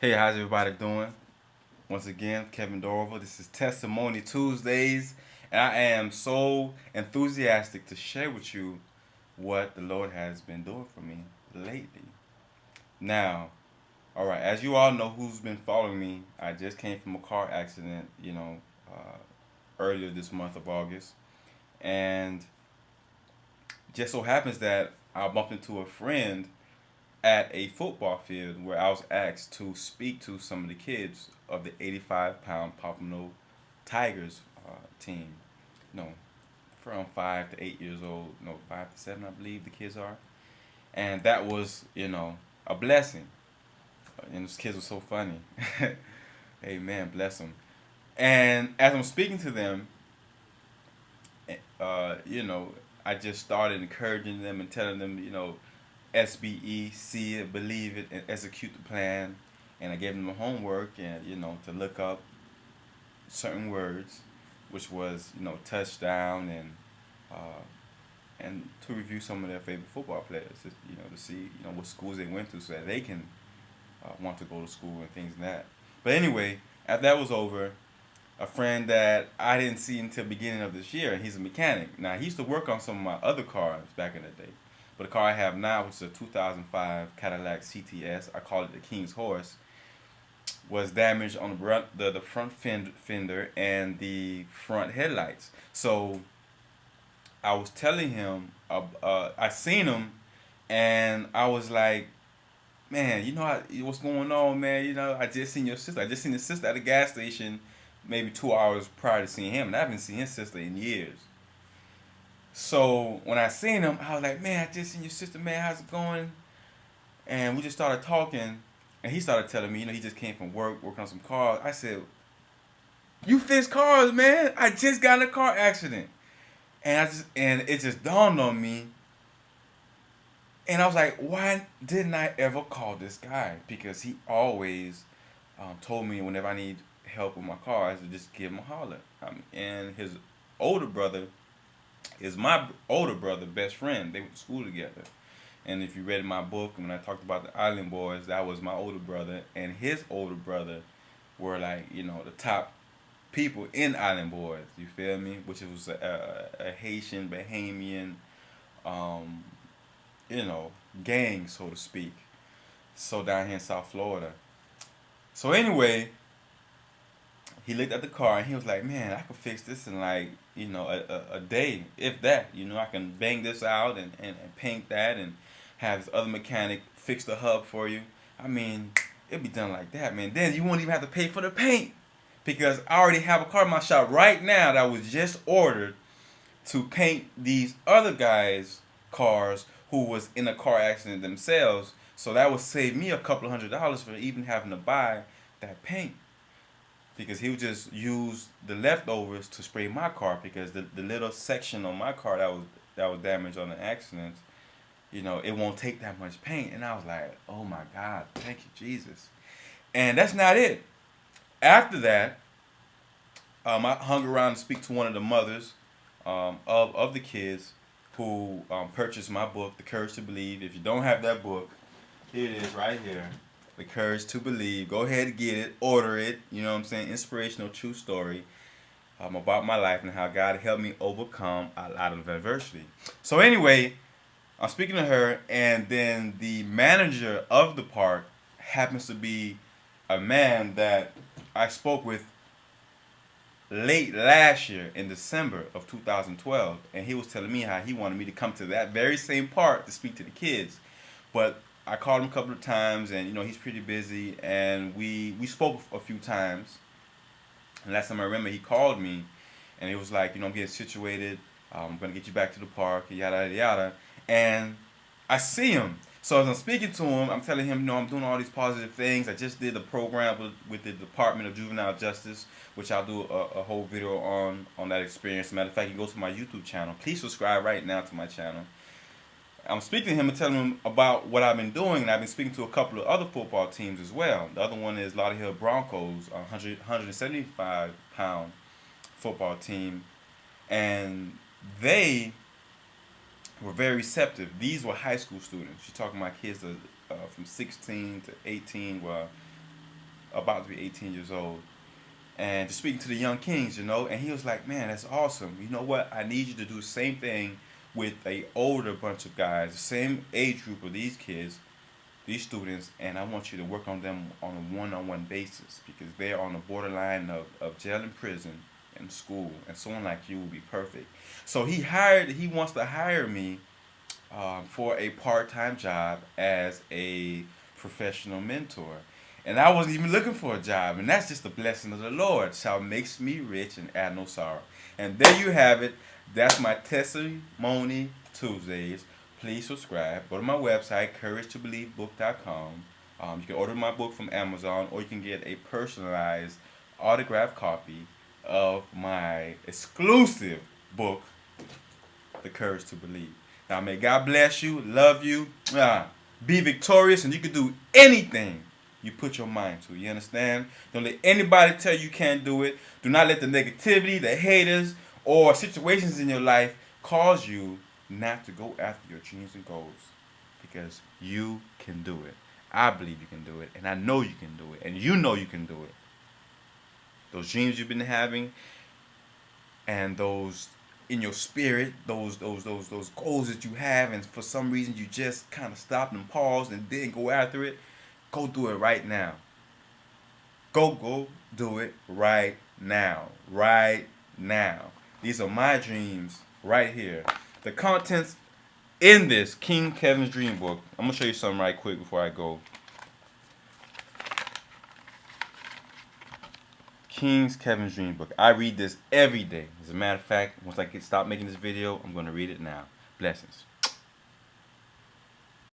Hey, how's everybody doing? Once again, Kevin Dorival. This is Testimony Tuesdays, and I am so enthusiastic to share with you what the Lord has been doing for me lately. Now, all right, as you all know who's been following me, I just came from a car accident, earlier this month of August, and just so happens that I bumped into a friend at a football field where I was asked to speak to some of the kids of the 85-pound Pompano Tigers team. No, from 5 to 8 years old. No, 5 to 7, I believe the kids are. And that was, a blessing. And those kids were so funny. Amen. Bless them. And as I'm speaking to them, uh, you know, I just started encouraging them and telling them, SBE, see it, believe it, and execute the plan. And I gave them the homework and, to look up certain words, which was, touchdown uh, and to review some of their favorite football players, to see, what schools they went to so that they can want to go to school and things like that. But anyway, after that was over, a friend that I didn't see until beginning of this year, and he's a mechanic. Now, he used to work on some of my other cars back in the day. But the car I have now, which is a 2005 Cadillac CTS, I call it the King's Horse, was damaged on the front fender and the front headlights. So I was telling him, I seen him, and I was like, man, what's going on, man? I just seen your sister. I just seen his sister at the gas station maybe 2 hours prior to seeing him, and I haven't seen his sister in years. So when I seen him, I was like, man, I just seen your sister, man. How's it going? And we just started talking, and he started telling me, he just came from work, working on some cars. I said, you fix cars, man. I just got in a car accident. And it just dawned on me. And I was like, why didn't I ever call this guy? Because he always told me whenever I need help with my cars to just give him a holler. And his older brother is my older brother, best friend. They went to school together. And if you read my book, when I talked about the Island Boys, that was my older brother, and his older brother were like, the top people in Island Boys. You feel me? Which was a Haitian, Bahamian, um, you know, gang, so to speak. So down here in South Florida. So anyway, he looked at the car and he was like, "Man, I could fix this in like a day, if that. I can bang this out and paint that and have this other mechanic fix the hub for you. I mean, it'd be done like that, man. Then you won't even have to pay for the paint because I already have a car in my shop right now that was just ordered to paint these other guys' cars who was in a car accident themselves. So that would save me a couple of $100s for even having to buy that paint." Because he would just use the leftovers to spray my car because the little section on my car that was damaged on the accident, it won't take that much paint. And I was like, oh my God, thank you, Jesus. And that's not it. After that, I hung around to speak to one of the mothers of the kids who purchased my book, The Courage to Believe. If you don't have that book, here it is right here. The Courage to Believe. Go ahead and get it. Order it. You know what I'm saying? Inspirational, true story about my life and how God helped me overcome a lot of adversity. So anyway, I'm speaking to her, and then the manager of the park happens to be a man that I spoke with late last year in December of 2012, and he was telling me how he wanted me to come to that very same park to speak to the kids. But I called him a couple of times, and he's pretty busy, and we spoke a few times. And last time I remember, he called me, and he was like, I'm getting situated. I'm gonna get you back to the park, yada yada yada. And I see him. So as I'm speaking to him, I'm telling him, I'm doing all these positive things. I just did a program with the Department of Juvenile Justice, which I'll do a whole video on that experience. Matter of fact, you go to my YouTube channel. Please subscribe right now to my channel. I'm speaking to him and telling him about what I've been doing, and I've been speaking to a couple of other football teams as well. The other one is Lauderhill Broncos, a 175-pound football team, and they were very receptive. These were high school students. You're talking about kids from 16 to 18. Well, about to be 18 years old, and just speaking to the young kings, you know. And he was like, man, that's awesome. You know what? I need you to do the same thing with a older bunch of guys, the same age group of these kids, these students, and I want you to work on them on a one-on-one basis because they're on the borderline of jail and prison and school, and someone like you will be perfect. So he wants to hire me for a part-time job as a professional mentor. And I wasn't even looking for a job, and that's just the blessing of the Lord. Shall makes me rich and add no sorrow. And there you have it. That's my testimony Tuesdays. Please subscribe. Go to my website, couragetobelievebook.com. You can order my book from Amazon, or you can get a personalized autographed copy of my exclusive book, The Courage to Believe. Now, may God bless you, love you, be victorious, and you can do anything you put your mind to. You understand? Don't let anybody tell you can't do it. Do not let the negativity, the haters, or situations in your life cause you not to go after your dreams and goals, because you can do it. I believe you can do it, and I know you can do it, and you know you can do it. Those dreams you've been having, and those in your spirit, those goals that you have, and for some reason you just kind of stopped and paused and didn't go after it, go do it right now. Go do it right now. Right now. These are my dreams right here. The contents in this King Kevin's Dream Book. I'm going to show you something right quick before I go. King's Kevin's Dream Book. I read this every day. As a matter of fact, once I stop making this video, I'm going to read it now. Blessings.